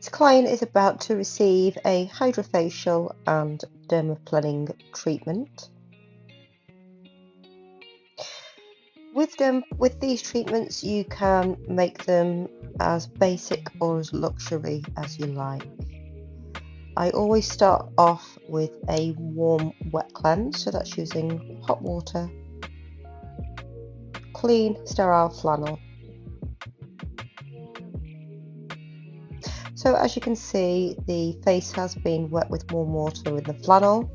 This client is about to receive a HydraFacial and Dermaplanning treatment. With these treatments, you can make them as basic or as luxury as you like. I always start off with a warm wet cleanse, so that's using hot water, clean sterile flannel. So as you can see, the face has been wet with warm water in the flannel,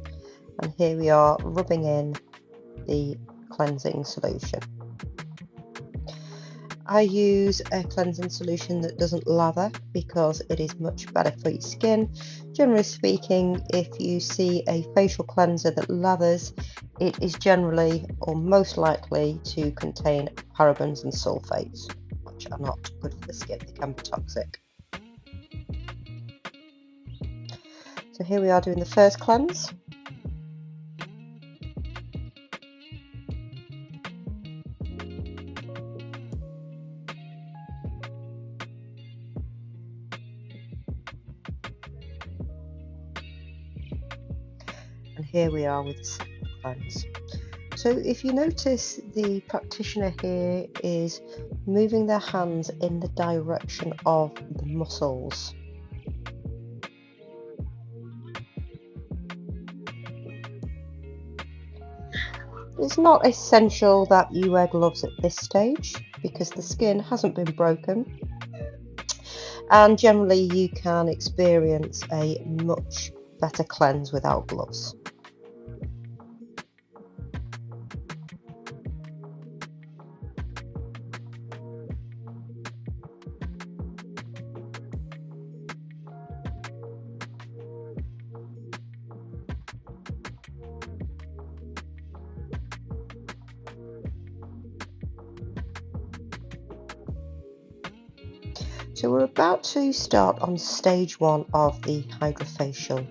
and here we are rubbing in the cleansing solution. I use a cleansing solution that doesn't lather because it is much better for your skin. Generally speaking, if you see a facial cleanser that lathers, it is generally or most likely to contain parabens and sulfates, which are not good for the skin. They can be toxic. So here we are doing the first cleanse. And here we are with the second cleanse. So if you notice, the practitioner here is moving their hands in the direction of the muscles. It's not essential that you wear gloves at this stage because the skin hasn't been broken, and generally you can experience a much better cleanse without gloves. So we're about to start on stage 1 of the HydraFacial.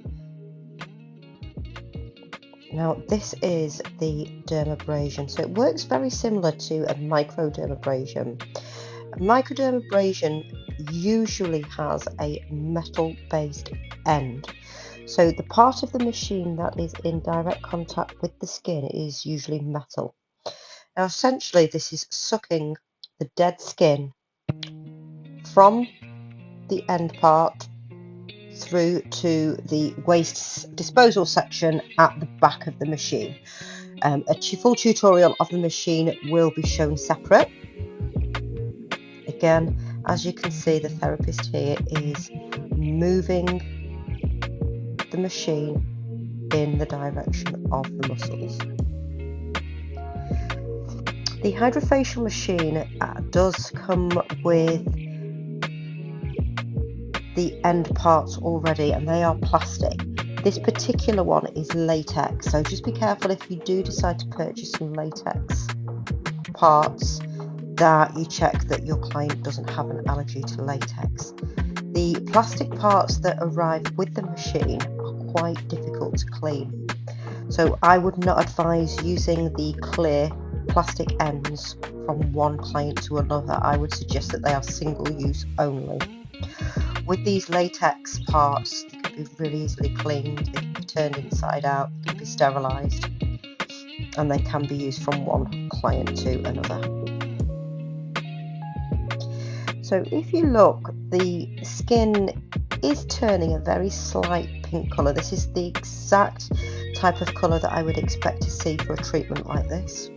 Now this is the dermabrasion, so it works very similar to a microdermabrasion. A microdermabrasion usually has a metal-based end, so the part of the machine that is in direct contact with the skin is usually metal. Now essentially this is sucking the dead skin from the end part through to the waste disposal section at the back of the machine. A full tutorial of the machine will be shown separate. Again, as you can see, the therapist here is moving the machine in the direction of the muscles. The HydraFacial machine does come with the end parts already, and they are plastic. This particular one is latex, so just be careful if you do decide to purchase some latex parts that you check that your client doesn't have an allergy to latex. The plastic parts that arrive with the machine are quite difficult to clean, so I would not advise using the clear plastic ends from one client to another. I would suggest that they are single use only. With these latex parts, they can be really easily cleaned, they can be turned inside out, they can be sterilised, and they can be used from one client to another. So if you look, the skin is turning a very slight pink colour. This is the exact type of colour that I would expect to see for a treatment like this.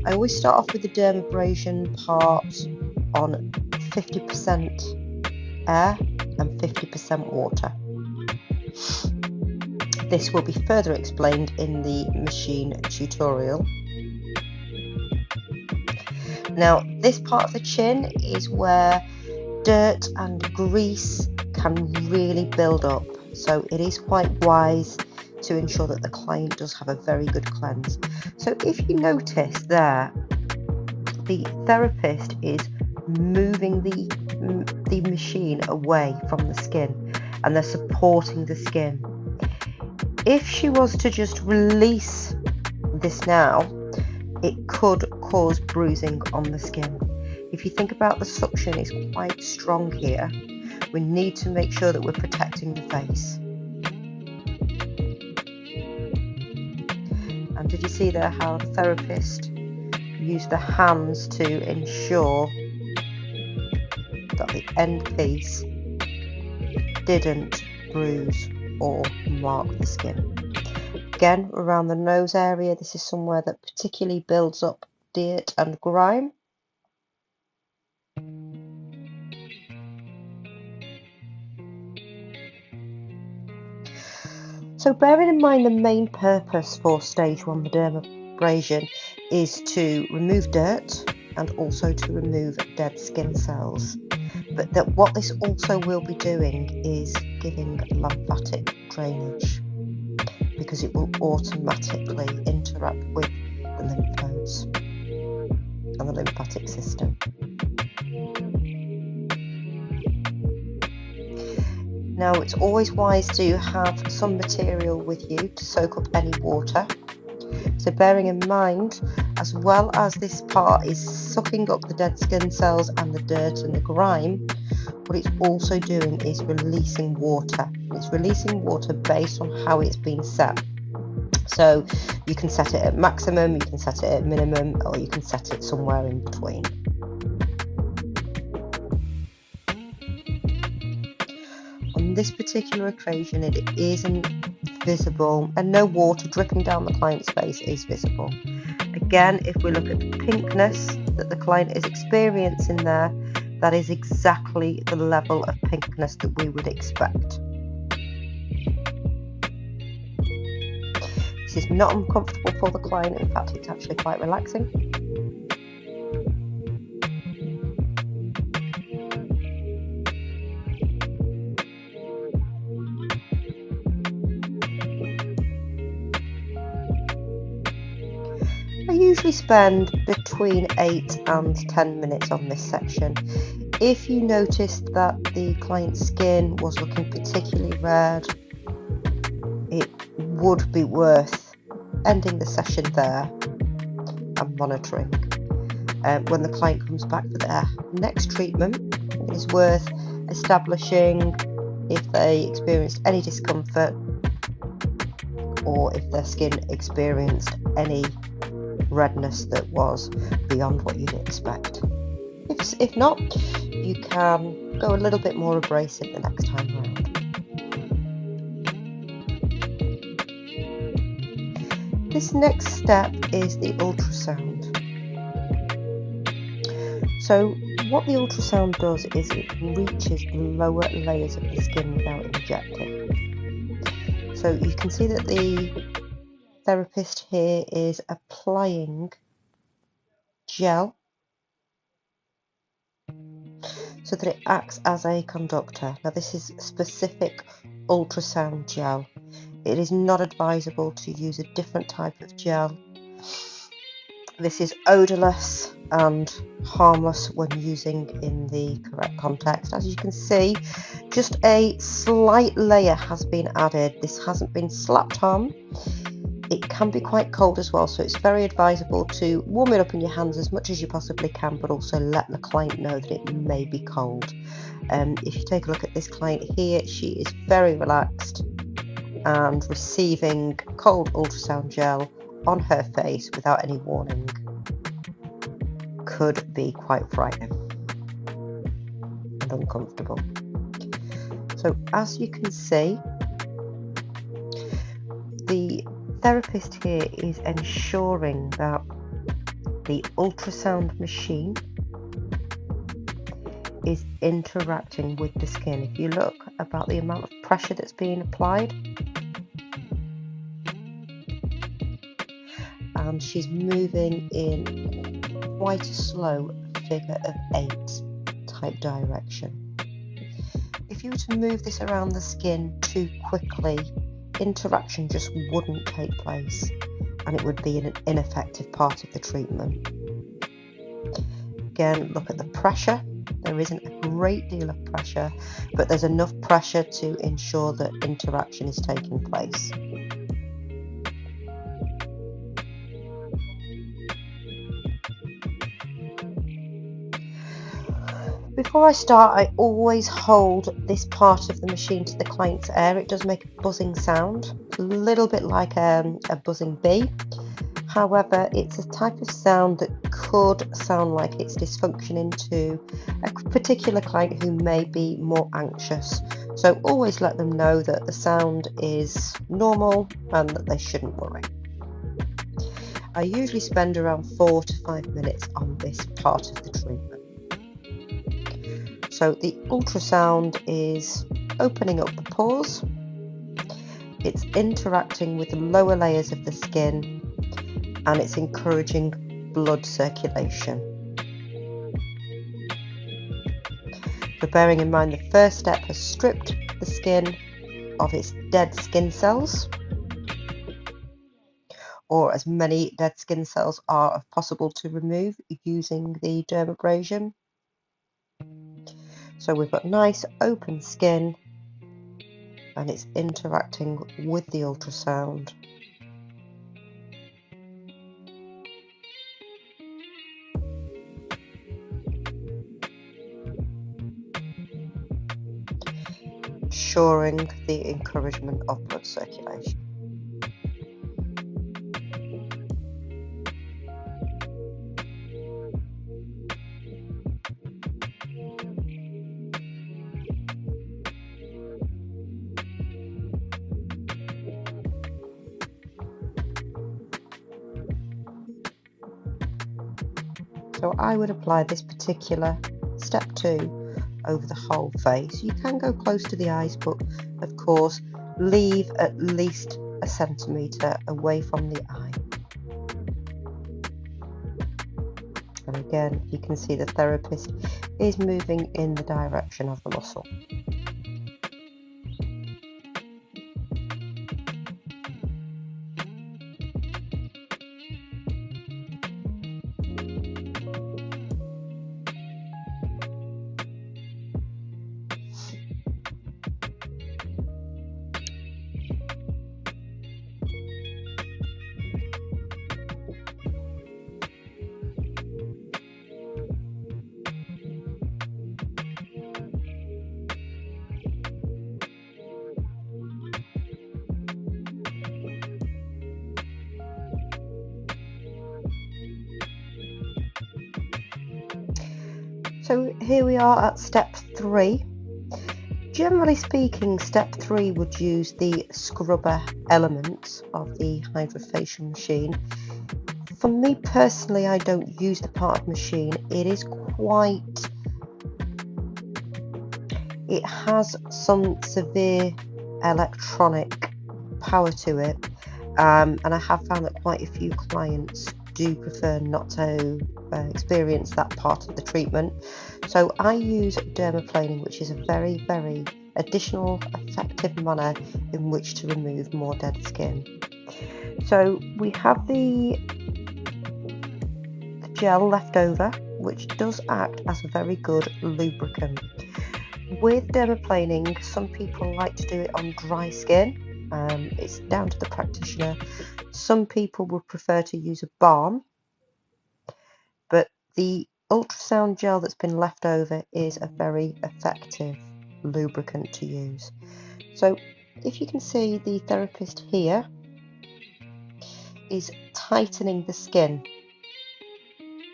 I always start off with the dermabrasion part on 50% air and 50% water. This will be further explained in the machine tutorial. Now this part of the chin is where dirt and grease can really build up, so it is quite wise to ensure that the client does have a very good cleanse. So if you notice there, the therapist is moving the machine away from the skin, and they're supporting the skin. If she was to just release this now, it could cause bruising on the skin. If you think about the suction, it's quite strong here, We need to make sure that we're protecting the face. And did you see there how the therapist used the hands to ensure that the end piece didn't bruise or mark the skin? Again, around the nose area, this is somewhere that particularly builds up dirt and grime. So bearing in mind the main purpose for stage 1 dermabrasion is to remove dirt and also to remove dead skin cells. But that what this also will be doing is giving lymphatic drainage, because it will automatically interact with the lymph nodes and the lymphatic system. Now, it's always wise to have some material with you to soak up any water. So bearing in mind, as well as this part is sucking up the dead skin cells and the dirt and the grime, what it's also doing is releasing water. It's releasing water based on how it's been set. So you can set it at maximum, you can set it at minimum, or you can set it somewhere in between. On this particular occasion, it isn't visible, and no water dripping down the client's face is visible. Again, if we look at the pinkness that the client is experiencing there, that is exactly the level of pinkness that we would expect. This is not uncomfortable for the client, in fact it's actually quite relaxing. I usually spend between 8 and 10 minutes on this section. If you noticed that the client's skin was looking particularly red, it would be worth ending the session there and monitoring. When the client comes back for their next treatment, it is worth establishing if they experienced any discomfort or if their skin experienced any redness that was beyond what you'd expect. If not, you can go a little bit more abrasive the next time round. This next step is the ultrasound. So what the ultrasound does is it reaches the lower layers of the skin without injecting. So you can see that the therapist here is applying gel so that it acts as a conductor. Now this is specific ultrasound gel. It is not advisable to use a different type of gel. This is odorless and harmless when using in the correct context. As you can see, just a slight layer has been added. This hasn't been slapped on. It can be quite cold as well, so it's very advisable to warm it up in your hands as much as you possibly can, but also let the client know that it may be cold. If you take a look at this client here, she is very relaxed and receiving cold ultrasound gel on her face without any warning could be quite frightening and uncomfortable. So as you can see, the therapist here is ensuring that the ultrasound machine is interacting with the skin. If you look about the amount of pressure that's being applied, and she's moving in quite a slow figure of 8 type direction. If you were to move this around the skin too quickly, interaction just wouldn't take place and it would be an ineffective part of the treatment. Again, look at the pressure. There isn't a great deal of pressure, but there's enough pressure to ensure that interaction is taking place. Before I start, I always hold this part of the machine to the client's ear. It does make a buzzing sound, a little bit like a buzzing bee. However, it's a type of sound that could sound like it's dysfunction into a particular client who may be more anxious. So always let them know that the sound is normal and that they shouldn't worry. I usually spend around 4 to 5 minutes on this part of the treatment. So the ultrasound is opening up the pores, it's interacting with the lower layers of the skin, and it's encouraging blood circulation. So bearing in mind the first step has stripped the skin of its dead skin cells, or as many dead skin cells are possible to remove using the dermabrasion. So we've got nice open skin and it's interacting with the ultrasound. Ensuring the encouragement of blood circulation. So I would apply this particular step 2 over the whole face. You can go close to the eyes, but of course leave at least a centimetre away from the eye. And again, you can see the therapist is moving in the direction of the muscle. So here we are at step 3. Generally speaking, step 3 would use the scrubber element of the HydraFacial machine. For me personally, I don't use the part of the machine. It has some severe electronic power to it, and I have found that quite a few clients do prefer not to experience that part of the treatment. So I use dermaplaning, which is a very, very additional effective manner in which to remove more dead skin. So we have the gel left over, which does act as a very good lubricant. With dermaplaning, some people like to do it on dry skin. It's down to the practitioner. Some people would prefer to use a balm, but the ultrasound gel that's been left over is a very effective lubricant to use. So if you can see, the therapist here is tightening the skin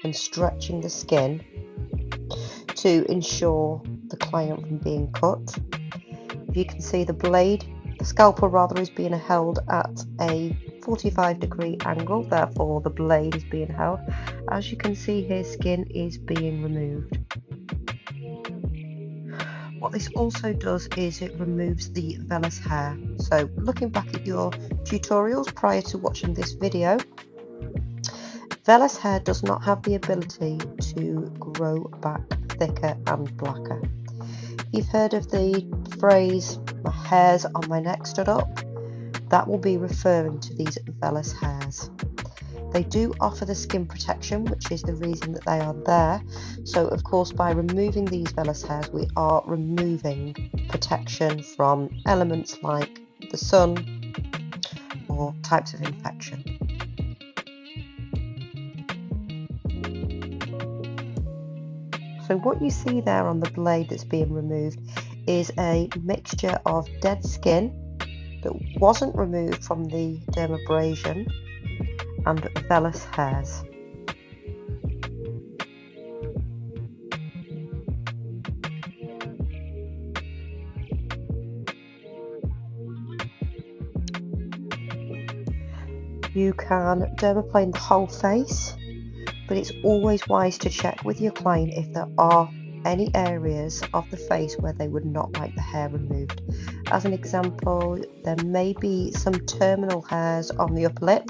and stretching the skin to ensure the client from being cut. If you can see, the scalpel rather, is being held at a 45-degree angle, therefore the blade is being held. As you can see here, skin is being removed. What this also does is it removes the vellus hair. So looking back at your tutorials prior to watching this video, vellus hair does not have the ability to grow back thicker and blacker. You've heard of the phrase, "my hairs on my neck stood up"? That will be referring to these vellus hairs. They do offer the skin protection, which is the reason that they are there. So of course, by removing these vellus hairs, we are removing protection from elements like the sun or types of infection. So what you see there on the blade that's being removed is a mixture of dead skin that wasn't removed from the dermabrasion and vellus hairs. You can dermaplane the whole face, but it's always wise to check with your client if there are any areas of the face where they would not like the hair removed. As an example, there may be some terminal hairs on the upper lip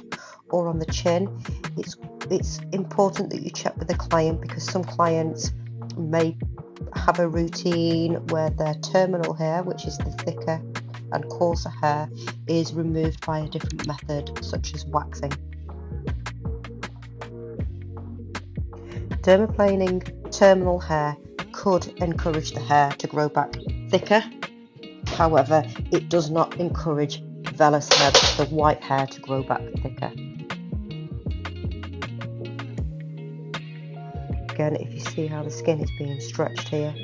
or on the chin. It's important that you check with the client, because some clients may have a routine where their terminal hair, which is the thicker and coarser hair, is removed by a different method, such as waxing. Dermaplaning terminal hair could encourage the hair to grow back thicker. However, it does not encourage vellus hair, the white hair, to grow back thicker. Again, if you see how the skin is being stretched here.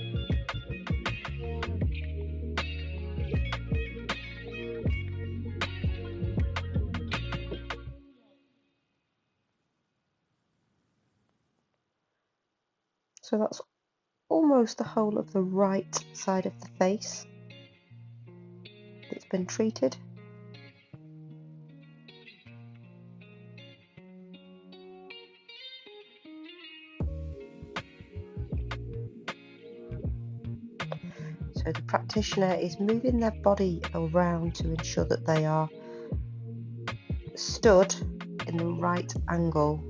So that's almost the whole of the right side of the face that's been treated. So the practitioner is moving their body around to ensure that they are stood in the right angle.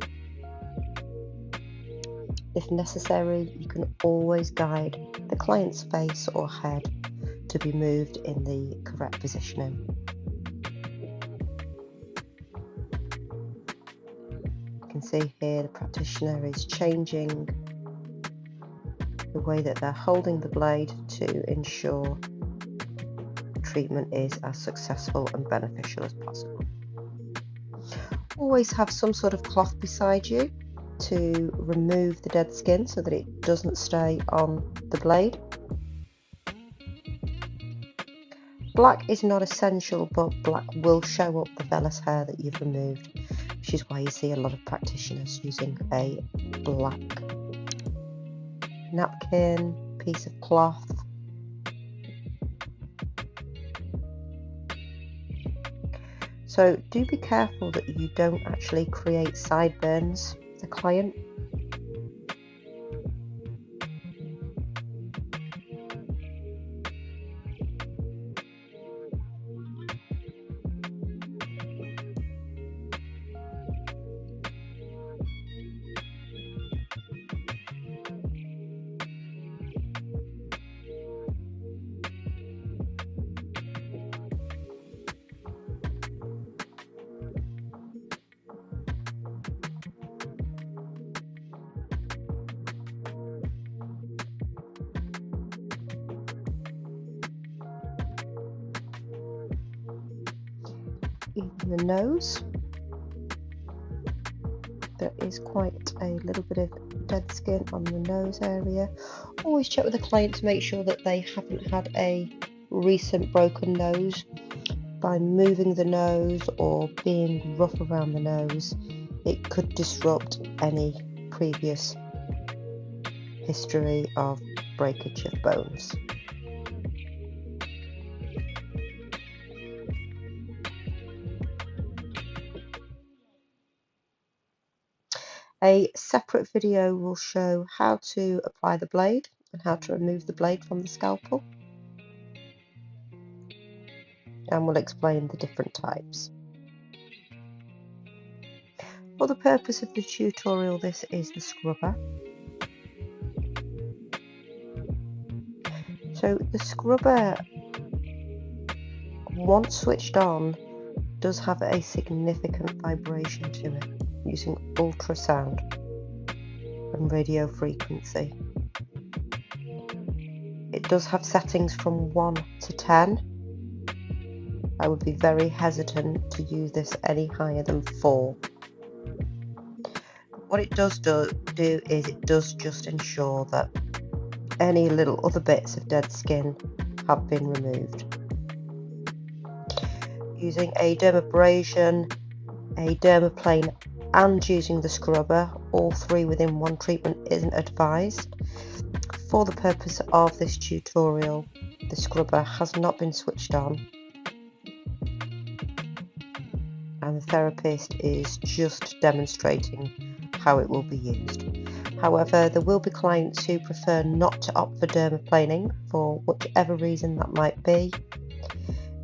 If necessary, you can always guide the client's face or head to be moved in the correct positioning. You can see here the practitioner is changing the way that they're holding the blade to ensure treatment is as successful and beneficial as possible. Always have some sort of cloth beside you to remove the dead skin so that it doesn't stay on the blade. Black is not essential, but black will show up the vellus hair that you've removed, which is why you see a lot of practitioners using a black napkin, piece of cloth. So do be careful that you don't actually create sideburns for the client. Even the nose, there is quite a little bit of dead skin on the nose area. Always check with the client to make sure that they haven't had a recent broken nose. By moving the nose or being rough around the nose, it could disrupt any previous history of breakage of bones. A separate video will show how to apply the blade and how to remove the blade from the scalpel, and we'll explain the different types. For the purpose of the tutorial, this is the scrubber. So the scrubber, once switched on, does have a significant vibration to it, using ultrasound and radio frequency. It does have settings from 1 to 10. I would be very hesitant to use this any higher than 4. What it does do is it does just ensure that any little other bits of dead skin have been removed. Using a dermabrasion, a dermaplane and using the scrubber, all three within one treatment, isn't advised. For the purpose of this tutorial, the scrubber has not been switched on and the therapist is just demonstrating how it will be used. However, there will be clients who prefer not to opt for dermaplaning for whichever reason that might be,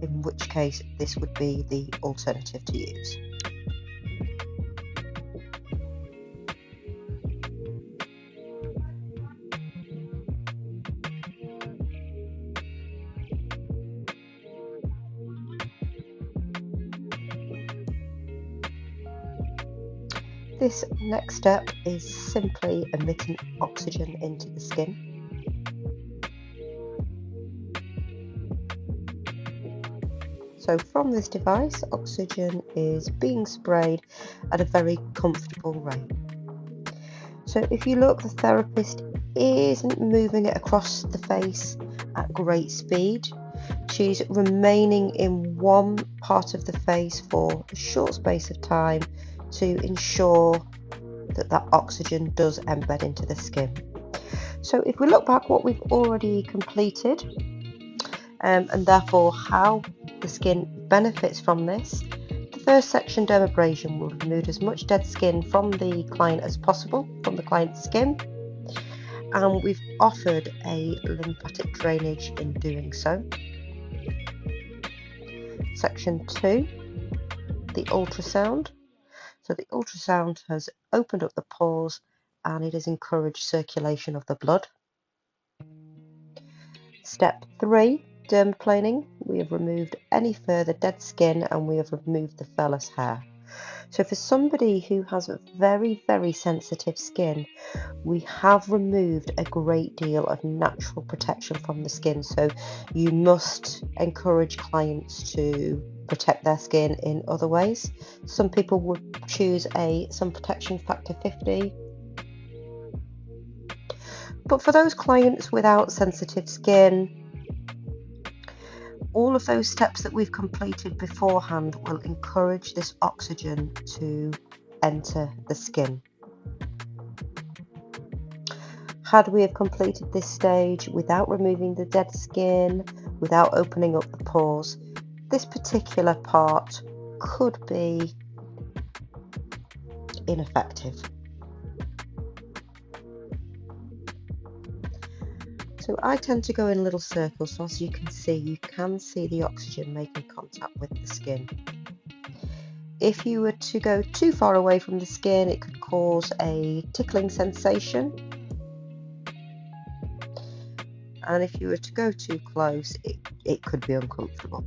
in which case this would be the alternative to use. This next step is simply emitting oxygen into the skin. So from this device, oxygen is being sprayed at a very comfortable rate. So if you look, the therapist isn't moving it across the face at great speed. She's remaining in one part of the face for a short space of time to ensure that that oxygen does embed into the skin. So if we look back what we've already completed, and therefore how the skin benefits from this, the first section, dermabrasion, will remove as much dead skin from the client as possible, from the client's skin, and we've offered a lymphatic drainage in doing so. Section 2, the ultrasound. So the ultrasound has opened up the pores and it has encouraged circulation of the blood. Step 3, dermaplaning. We have removed any further dead skin and we have removed the vellus hair. So for somebody who has very, very sensitive skin, we have removed a great deal of natural protection from the skin. So you must encourage clients to protect their skin in other ways. Some people would choose a sun protection factor 50. But for those clients without sensitive skin, all of those steps that we've completed beforehand will encourage this oxygen to enter the skin. Had we have completed this stage without removing the dead skin, without opening up the pores, this particular part could be ineffective. So I tend to go in little circles, so as you can see the oxygen making contact with the skin. If you were to go too far away from the skin, it could cause a tickling sensation. And if you were to go too close, it could be uncomfortable.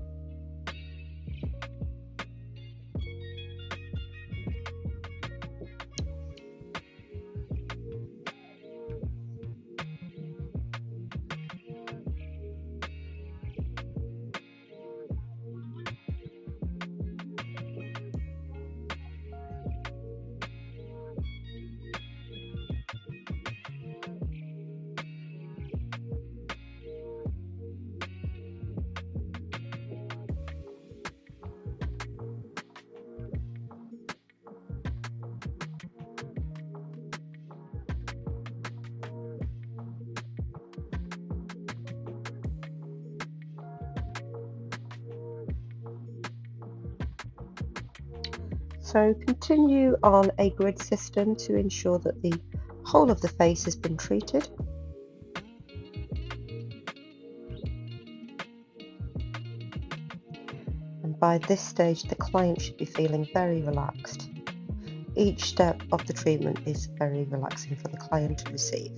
So continue on a grid system to ensure that the whole of the face has been treated. And by this stage, the client should be feeling very relaxed. Each step of the treatment is very relaxing for the client to receive.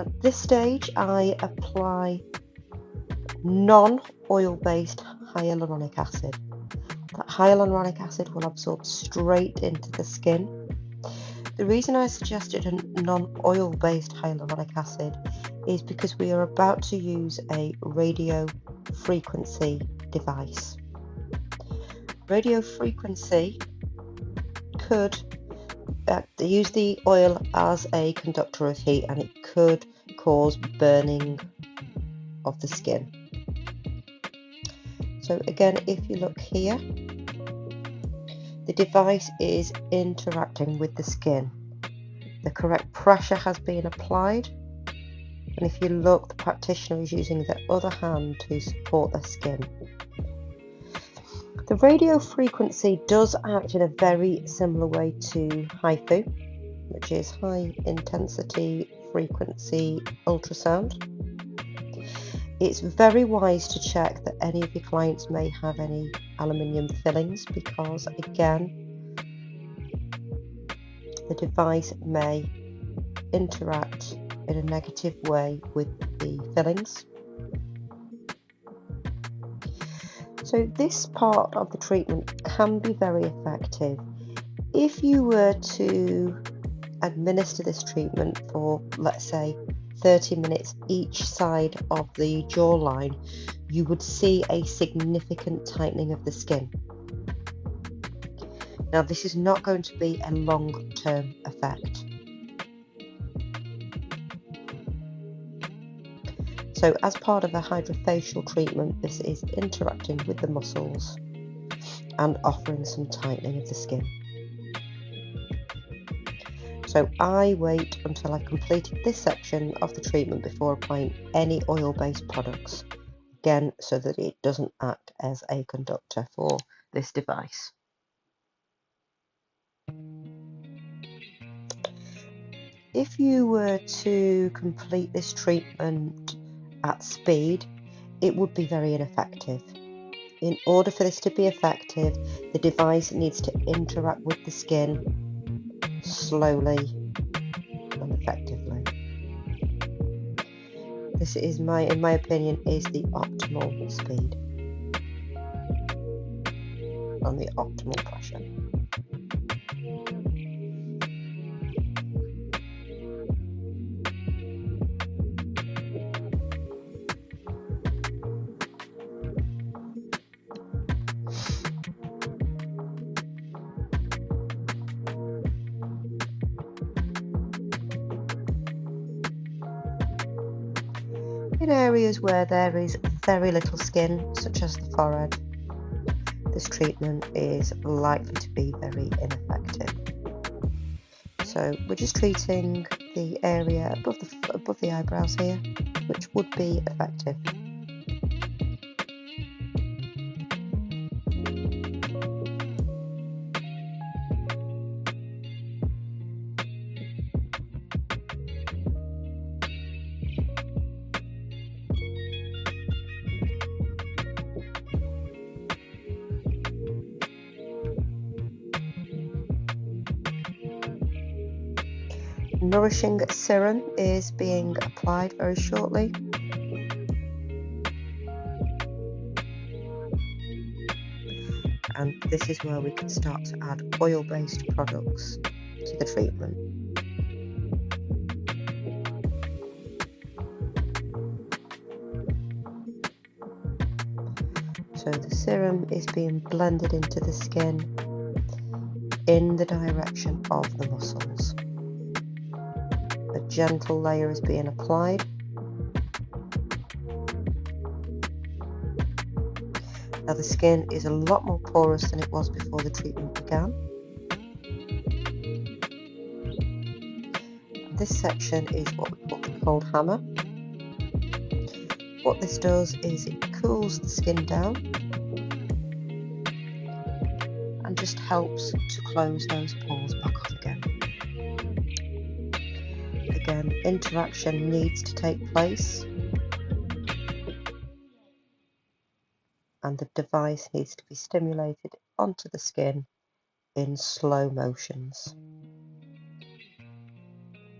At this stage, I apply non-oil-based hyaluronic acid. That hyaluronic acid will absorb straight into the skin. The reason I suggested a non-oil-based hyaluronic acid is because we are about to use a radio frequency device. Radio frequency could use the oil as a conductor of heat, and it could cause burning of the skin. So again, if you look here, the device is interacting with the skin. The correct pressure has been applied, and if you look, the practitioner is using the other hand to support the skin. The radio frequency does act in a very similar way to HIFU, which is high intensity frequency ultrasound. It's very wise to check that any of your clients may have any aluminium fillings, because again, the device may interact in a negative way with the fillings. So this part of the treatment can be very effective. If you were to administer this treatment for, let's say, 30 minutes each side of the jawline, you would see a significant tightening of the skin. Now, this is not going to be a long-term effect. So as part of a hydrofacial treatment, this is interacting with the muscles and offering some tightening of the skin. So I wait until I've completed this section of the treatment before applying any oil-based products, again, so that it doesn't act as a conductor for this device. If you were to complete this treatment at speed, it would be very ineffective. In order for this to be effective, the device needs to interact with the skin slowly and effectively. This is in my opinion, is the optimal speed and the optimal pressure. In areas where there is very little skin, such as the forehead, this treatment is likely to be very ineffective. So we're just treating the area above the eyebrows here, which would be effective. Nourishing serum is being applied very shortly. And this is where we can start to add oil-based products to the treatment. So the serum is being blended into the skin in the direction of the muscles. A gentle layer is being applied. Now the skin is a lot more porous than it was before the treatment began. This section is what we call the cold hammer. What this does is it cools the skin down and just helps to close those pores back off again. Again, interaction needs to take place and the device needs to be stimulated onto the skin in slow motions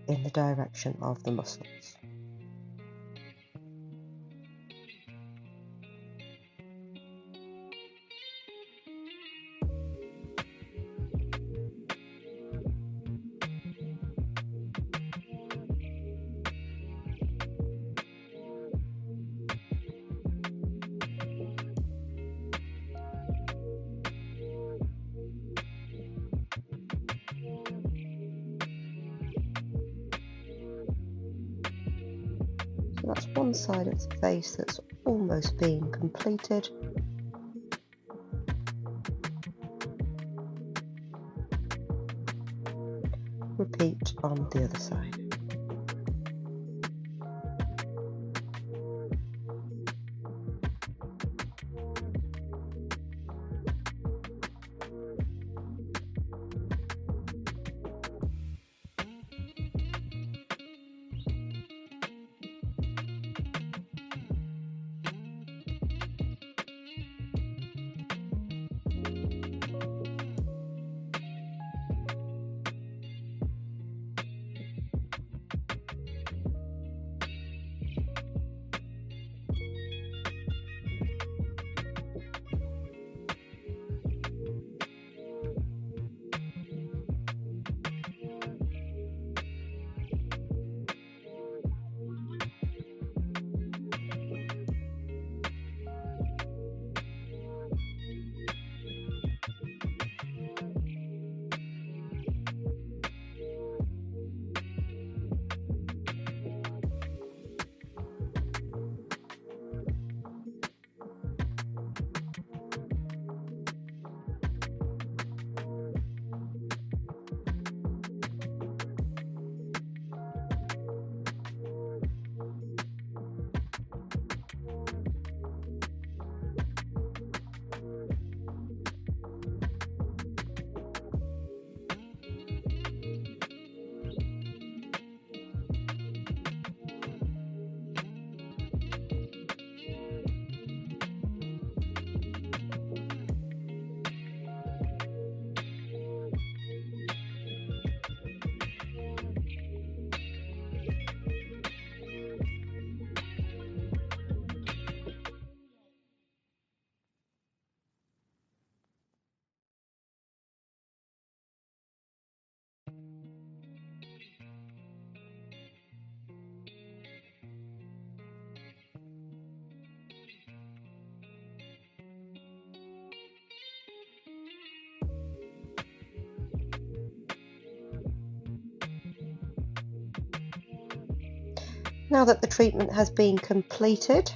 in the direction of the muscles. That's one side of the face that's almost being completed. Repeat on the other side. Now that the treatment has been completed,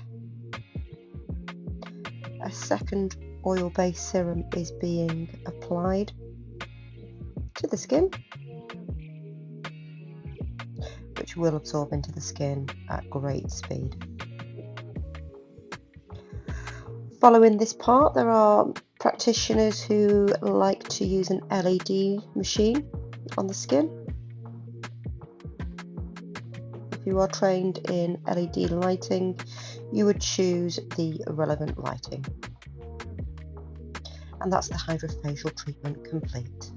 a second oil-based serum is being applied to the skin, which will absorb into the skin at great speed. Following this part, there are practitioners who like to use an LED machine on the skin. If you are trained in LED lighting, you would choose the relevant lighting. And that's the HydraFacial treatment complete.